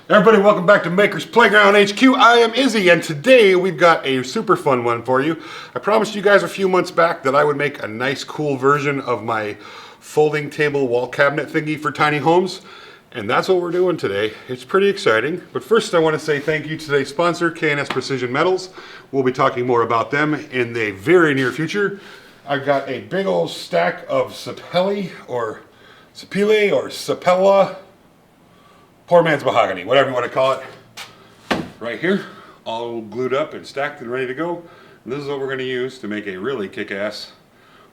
Everybody, welcome back to Maker's Playground HQ. I am Izzy, and today we've got a super fun one for you. I promised you guys a few months back that I would make a nice, cool version of my folding table wall cabinet thingy for tiny homes, and that's what we're doing today. It's pretty exciting, but first I want to say thank you to today's sponsor, K&S Precision Metals. We'll be talking more about them in the very near future. I've got a big old stack of sapele or sapella, poor man's mahogany, whatever you want to call it, right here, all glued up and stacked and ready to go. And this is what we're going to use to make a really kick-ass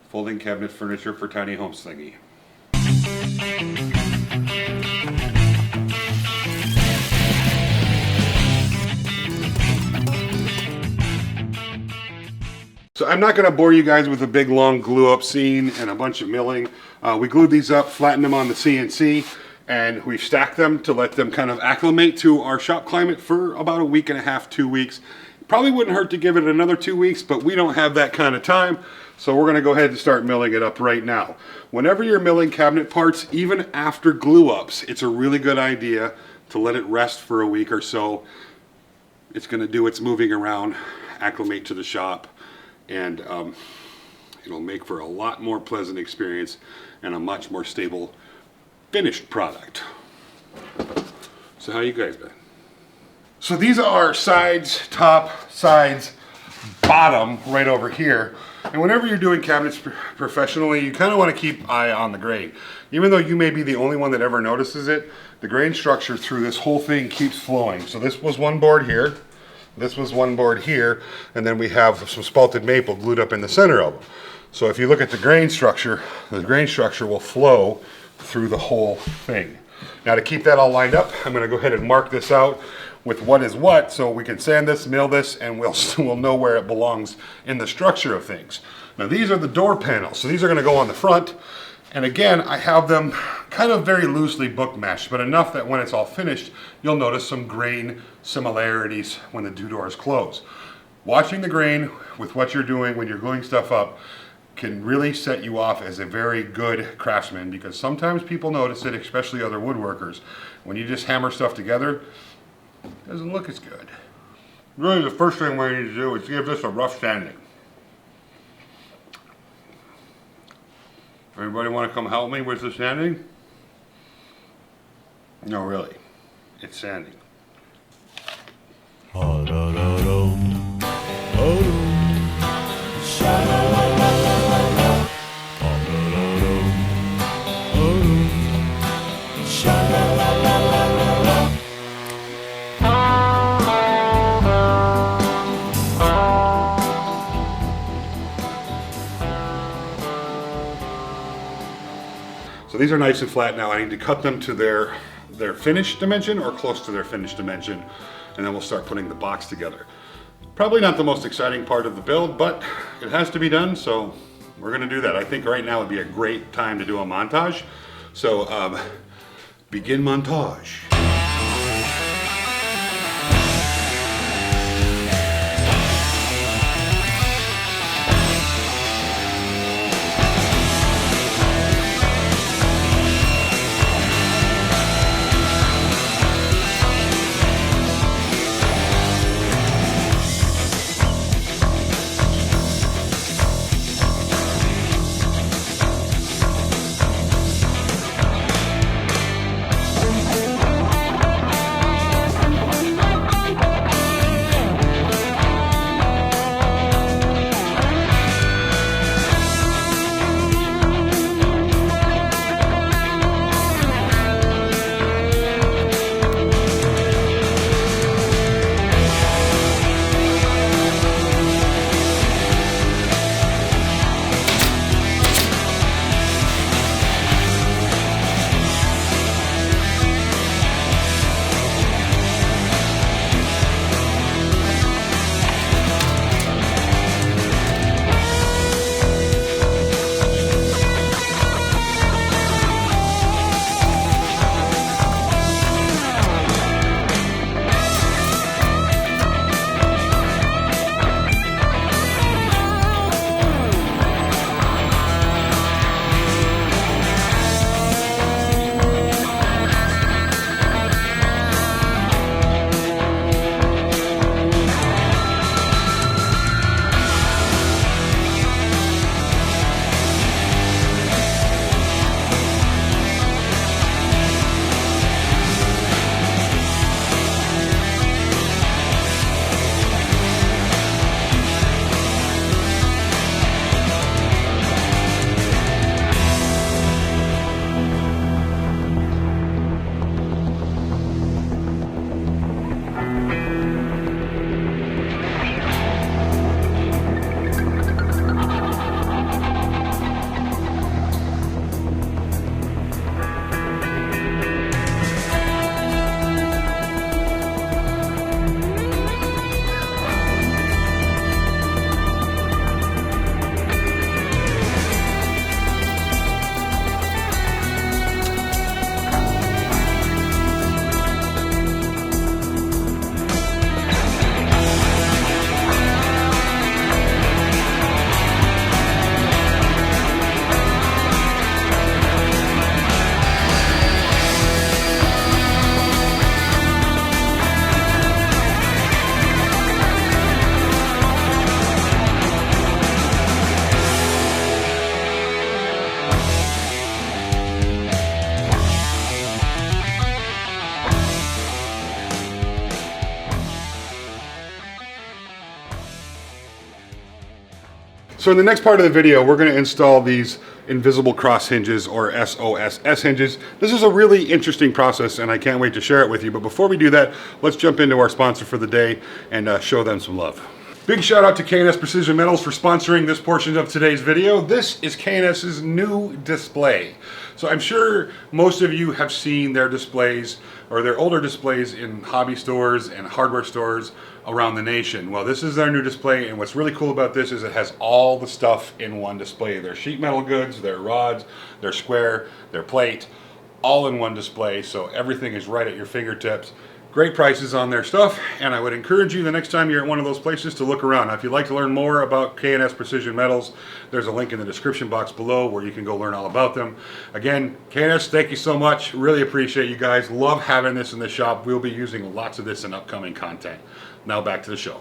folding cabinet furniture for tiny homes thingy. So I'm not going to bore you guys with a big long glue up scene and a bunch of milling. We glued these up, flattened them on the CNC, and we've stacked them to let them kind of acclimate to our shop climate for about a week and a half, 2 weeks. Probably wouldn't hurt to give it another 2 weeks, but we don't have that kind of time, so we're going to go ahead and start milling it up right now. Whenever you're milling cabinet parts, even after glue ups, it's a really good idea to let it rest for a week or so. It's going to do its moving around, acclimate to the shop, and it'll make for a lot more pleasant experience and a much more stable finished product. So how you guys been? So these are sides, top, sides, bottom right over here. And whenever you're doing cabinets professionally, you kind of want to keep eye on the grain. Even though you may be the only one that ever notices it, the grain structure through this whole thing keeps flowing. So this was one board here, this was one board here, and then we have some spalted maple glued up in the center of them. So if you look at the grain structure will flow through the whole thing. Now to keep that all lined up, I'm going to go ahead and mark this out with what is what, so we can sand this, mill this, and we'll know where it belongs in the structure of things. Now these are the door panels, so these are going to go on the front, and again I have them kind of very loosely book meshed, but enough that when it's all finished you'll notice some grain similarities when the two doors close. Watching the grain with what you're doing when you're gluing stuff up can really set you off as a very good craftsman, because sometimes people notice it, especially other woodworkers. When you just hammer stuff together, it doesn't look as good. Really the first thing we need to do is give this a rough sanding. Everybody want to come help me with the sanding? No, really. It's sanding. So these are nice and flat now. I need to cut them to their finished dimension or close to their finished dimension, and then we'll start putting the box together. Probably not the most exciting part of the build, but it has to be done, so we're gonna do that. I think right now would be a great time to do a montage. So begin montage. So in the next part of the video, we're going to install these invisible cross hinges, or SOS hinges. This is a really interesting process and I can't wait to share it with you. But before we do that, let's jump into our sponsor for the day and show them some love. Big shout out to K&S Precision Metals for sponsoring this portion of today's video. This is K&S's new display. So I'm sure most of you have seen their displays or their older displays in hobby stores and hardware stores around the nation. Well, this is their new display, and what's really cool about this is it has all the stuff in one display. Their sheet metal goods, their rods, their square, their plate, all in one display, so everything is right at your fingertips. Great prices on their stuff, and I would encourage you the next time you're at one of those places to look around. Now, if you'd like to learn more about K&S Precision Metals, there's a link in the description box below where you can go learn all about them. Again, K&S, thank you so much. Really appreciate you guys. Love having this in the shop. We'll be using lots of this in upcoming content. Now back to the show.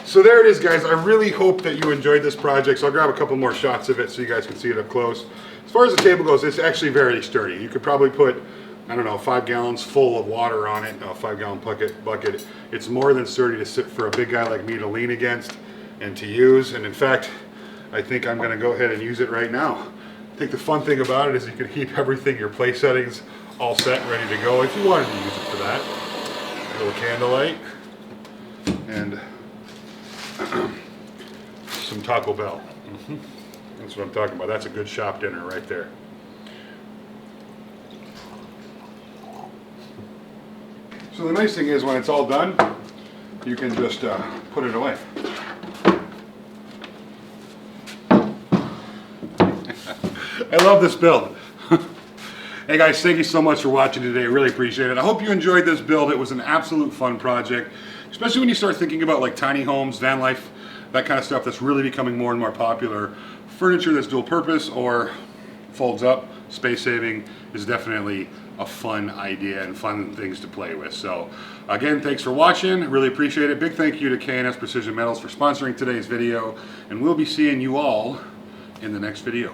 So there it is, guys. I really hope that you enjoyed this project. So I'll grab a couple more shots of it so you guys can see it up close. As far as the table goes, it's actually very sturdy. You could probably put, I don't know, 5 gallons full of water on it, a 5-gallon bucket. It's more than sturdy to sit for a big guy like me to lean against and to use. And in fact, I think I'm gonna go ahead and use it right now. I think the fun thing about it is you can keep everything, your place settings, all set and ready to go if you wanted to use it for that. A little candlelight and some Taco Bell. That's what I'm talking about. That's a good shop dinner right there. So the nice thing is when it's all done, you can just put it away. I love this build. Hey guys, thank you so much for watching today. I really appreciate it. I hope you enjoyed this build. It was an absolute fun project, especially when you start thinking about like tiny homes, van life, that kind of stuff that's really becoming more and more popular. Furniture that's dual purpose or folds up, space saving, is definitely a fun idea and fun things to play with. So again, thanks for watching. Really appreciate it. Big thank you to K&S Precision Metals for sponsoring today's video, and we'll be seeing you all in the next video.